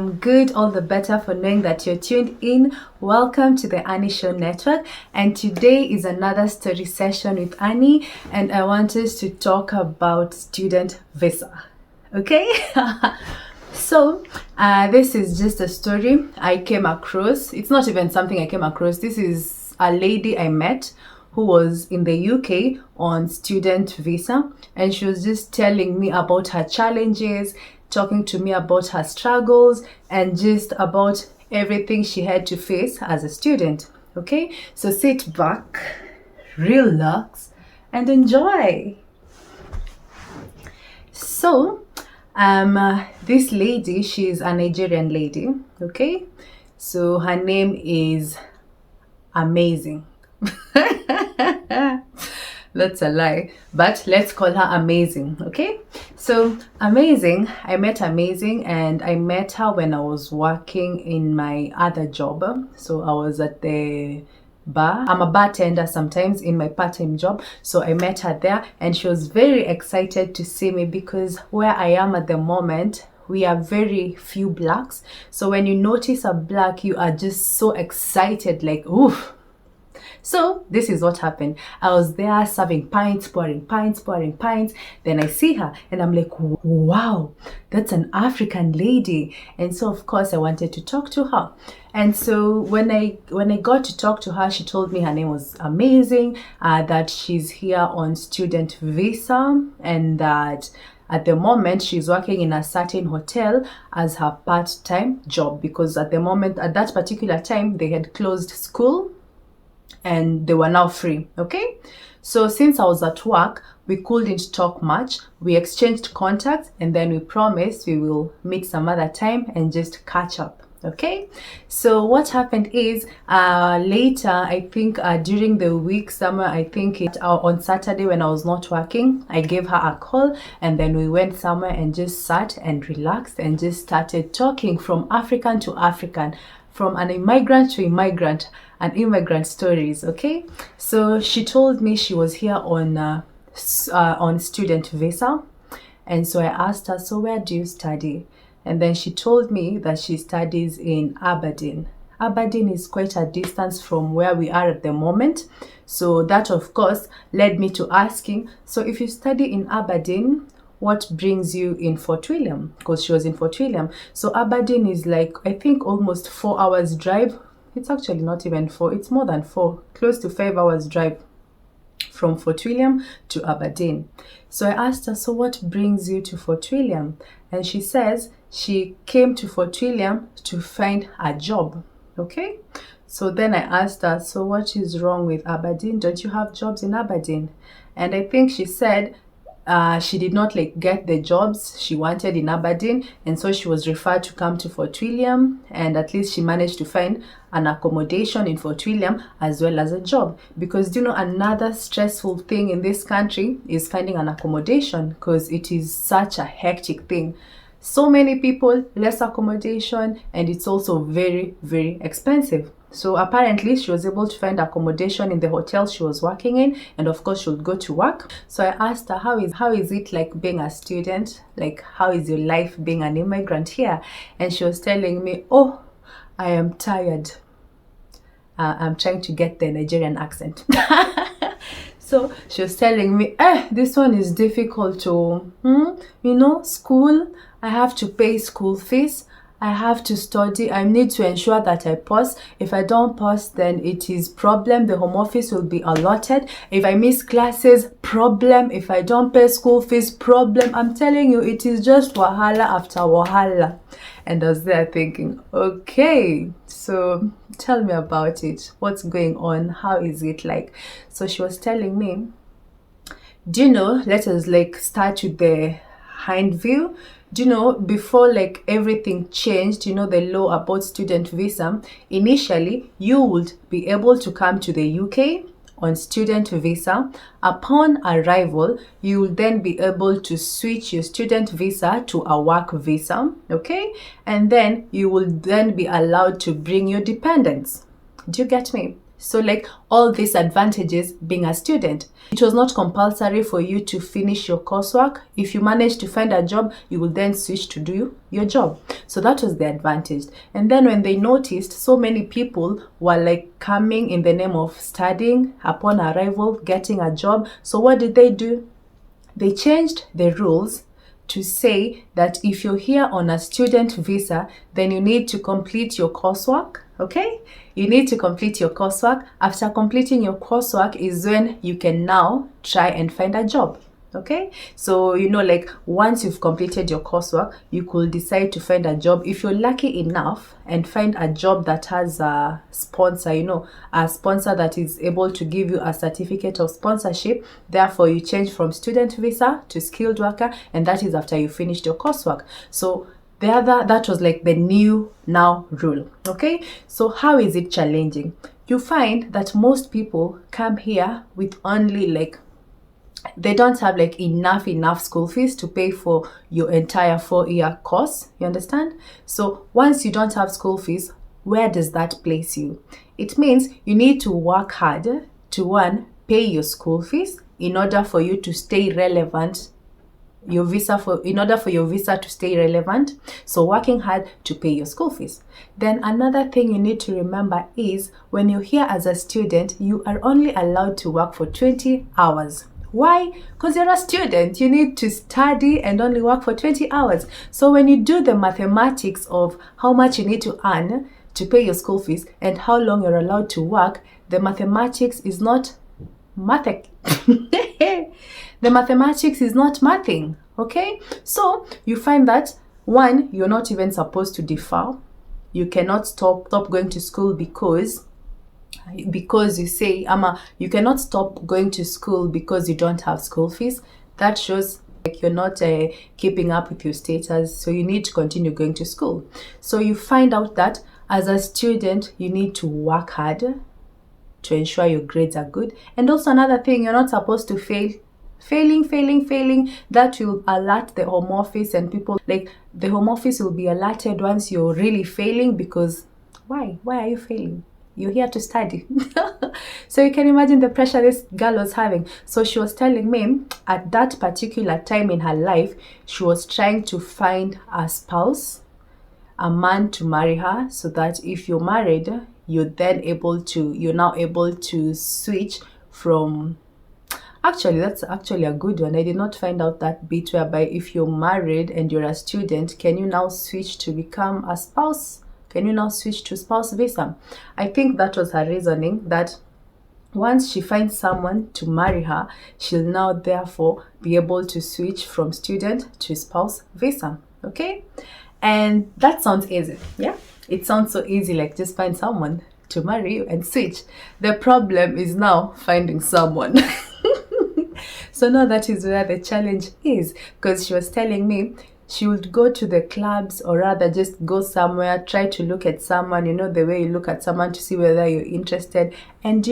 am good, all the better for knowing that you're tuned in. Welcome to the Annie Show Network, and today is another story session with Annie, and I want us to talk about student visa. Okay? So, this is just a story I came across. It's not even something I came across. This is a lady I met who was in the UK on student visa, and she was just telling me about her challenges, talking to me about her struggles, and just about everything she had to face as a student. Okay, so sit back, relax, and enjoy. So, this lady, she's a Nigerian lady. Okay, so her name is Amazing. That's a lie, but let's call her Amazing. Okay, so Amazing, I met Amazing, and I met her when I was working in my other job. So I was at the bar. I'm a bartender sometimes in my part-time job, so I met her there, and she was very excited to see me because where I am at the moment, we are very few blacks. So when you notice a black, you are just so excited, like oof. So this is what happened. I was there serving pints, pouring pints. Then I see her and I'm like, wow, that's an African lady. And so of course I wanted to talk to her. And so when I got to talk to her, she told me her name was Amazing, that she's here on student visa, and that at the moment she's working in a certain hotel as her part-time job, because at the moment, at that particular time, they had closed school and they were now free. Okay, so since I was at work, we couldn't talk much. We exchanged contacts, and then we promised we will meet some other time and just catch up. Okay, so what happened is later, I think during the week, somewhere, I think on Saturday when I was not working, I gave her a call, and then we went somewhere and just sat and relaxed and just started talking from African to African, from an immigrant to immigrant, and immigrant stories. Okay, so she told me she was here on student visa, and so I asked her, so where do you study? And then she told me that she studies in Aberdeen. Aberdeen is quite a distance from where we are at the moment, so that of course led me to asking, so if you study in Aberdeen, what brings you in Fort William? Because she was in Fort William. So Aberdeen is like, I think, almost 4 hours drive. It's actually not even 4, it's more than 4, close to 5 hours drive from Fort William to Aberdeen. So I asked her, so what brings you to Fort William? And she says she came to Fort William to find a job. Okay, so then I asked her, so what is wrong with Aberdeen? Don't you have jobs in Aberdeen? And I think she said she did not get the jobs she wanted in Aberdeen, and so she was referred to come to Fort William, and at least she managed to find an accommodation in Fort William as well as a job. Because another stressful thing in this country is finding an accommodation, because it is such a hectic thing. So many people, less accommodation, and it's also very, very expensive. So apparently she was able to find accommodation in the hotel she was working in, and of course she would go to work. So I asked her, how is it like being a student? Like, how is your life being an immigrant here? And she was telling me, oh, I am tired. I'm trying to get the Nigerian accent. So she was telling me, this one is difficult to, school, I have to pay school fees. I have to study. I need to ensure that I pass. If I don't pass, then it is problem. The home office will be allotted. If I miss classes, problem. If I don't pay school fees, problem. I'm telling you, it is just wahala after wahala. And I was there thinking, okay, so tell me about it. What's going on? How is it like? So she was telling me, let us start with the hind view. Before everything changed, the law about student visa, initially you would be able to come to the UK on student visa. Upon arrival, you will then be able to switch your student visa to a work visa. Okay, and then you will then be allowed to bring your dependents. Do you get me? So like all these advantages being a student. It was not compulsory for you to finish your coursework. If you manage to find a job, you will then switch to do your job. So that was the advantage. And then when they noticed so many people were like coming in the name of studying, upon arrival, getting a job. So what did they do? They changed the rules to say that if you're here on a student visa, then you need to complete your coursework, okay? You need to complete your coursework. After completing your coursework is when you can now try and find a job. Okay, so like once you've completed your coursework, you could decide to find a job. If you're lucky enough and find a job that has a sponsor, a sponsor that is able to give you a certificate of sponsorship, therefore you change from student visa to skilled worker, and that is after you finished your coursework. So that was like the new now rule. Okay, so how is it challenging? You find that most people come here with only like, they don't have like enough school fees to pay for your entire 4-year course. You understand? So once you don't have school fees, where does that place you? It means you need to work hard to, one, pay your school fees in order for you to stay relevant, in order for your visa to stay relevant. So working hard to pay your school fees. Then another thing you need to remember is when you're here as a student, you are only allowed to work for 20 hours. Why? Because you're a student. You need to study and only work for 20 hours. So when you do the mathematics of how much you need to earn to pay your school fees and how long you're allowed to work, the mathematics is not mathing. The mathematics is not mathing. Okay? So you find that, one, you're not even supposed to defer. You cannot stop going to school because you say, you cannot stop going to school because you don't have school fees. That shows like you're not keeping up with your status, so you need to continue going to school. So you find out that as a student, you need to work hard to ensure your grades are good. And also another thing, you're not supposed to fail. Failing, that will alert the home office, and people, like the home office will be alerted once you're really failing, because why are you failing? You're here to study. So you can imagine the pressure this girl was having. So she was telling me at that particular time in her life, she was trying to find a spouse, a man to marry her, so that if you're married, you're now able to switch from. Actually, that's actually a good one. I did not find out that bit, whereby if you're married and you're a student, can you now switch to become a spouse? Can you now switch to spouse visa? I think that was her reasoning, that once she finds someone to marry her, she'll now therefore be able to switch from student to spouse visa. Okay? And that sounds easy. Yeah? It sounds so easy, like just find someone to marry you and switch. The problem is now finding someone. So now that is where the challenge is, because she was telling me she would go to the clubs, or rather just go somewhere, try to look at someone, the way you look at someone to see whether you're interested. And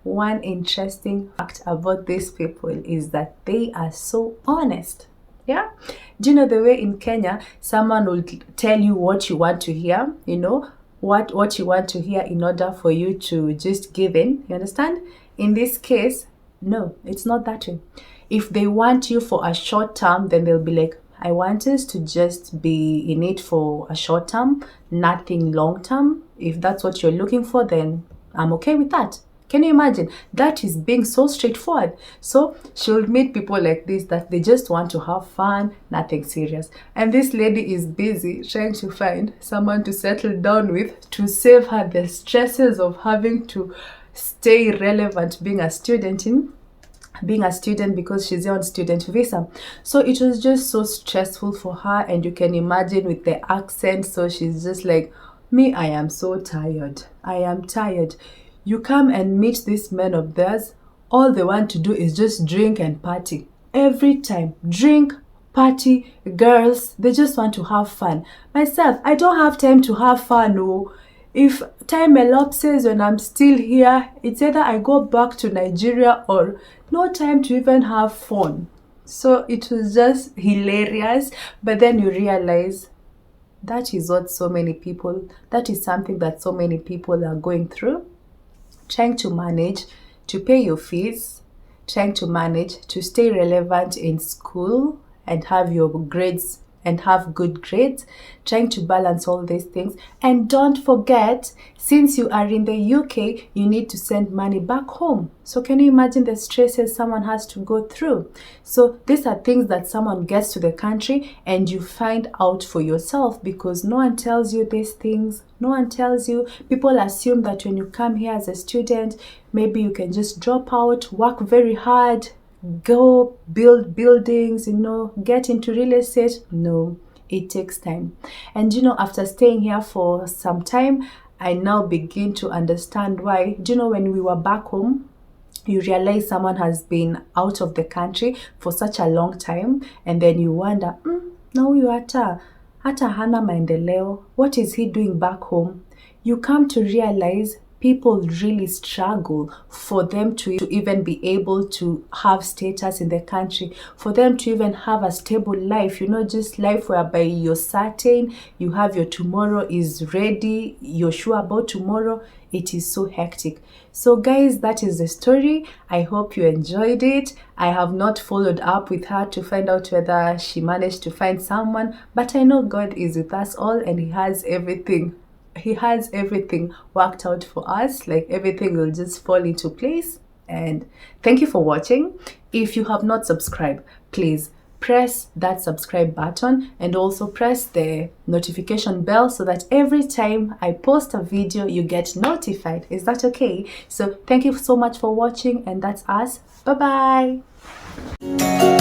one interesting fact about these people is that they are so honest. Yeah? Do you know the way in Kenya, someone will tell you what you want to hear, what you want to hear in order for you to just give in, you understand? In this case, no, it's not that way. If they want you for a short term, then they'll be like, I want us to just be in it for a short term, nothing long term. If that's what you're looking for, then I'm okay with that. Can you imagine? That is being so straightforward. So she'll meet people like this, that they just want to have fun, nothing serious. And this lady is busy trying to find someone to settle down with, to save her the stresses of having to stay relevant being a student, because she's on student visa. So it was just so stressful for her, and you can imagine with the accent. So she's just like, me, I am so tired. I am tired. You come and meet these men of theirs, all they want to do is just drink and party. Every time, drink, party, girls, they just want to have fun. Myself, I don't have time to have fun. No. If time elapses when I'm still here, it's either I go back to Nigeria or no time to even have fun. So it was just hilarious. But then you realize that is something that so many people are going through. trying to manage to pay your fees, trying to manage to stay relevant in school and have your grades and have good grades, trying to balance all these things. And don't forget, since you are in the UK, you need to send money back home. So can you imagine the stresses someone has to go through? So these are things that someone gets to the country and you find out for yourself, because no one tells you these things. No one tells you. People assume that when you come here as a student, maybe you can just drop out, work very hard, go build buildings, get into real estate. No, it takes time. And after staying here for some time, I now begin to understand why. When we were back home, you realize someone has been out of the country for such a long time, and then you wonder, na huyu hata hana maendeleo, what is he doing back home? You come to realize people really struggle for them to even be able to have status in the country, for them to even have a stable life, just life whereby you're certain, you have your tomorrow is ready, you're sure about tomorrow. It is so hectic. So guys, that is the story. I hope you enjoyed it. I have not followed up with her to find out whether she managed to find someone, but I know God is with us all and He has everything worked out for us. Like, everything will just fall into place. And thank you for watching. If you have not subscribed, please press that subscribe button and also press the notification bell so that every time I post a video you get notified. Is that okay? So thank you so much for watching, and that's us. Bye bye.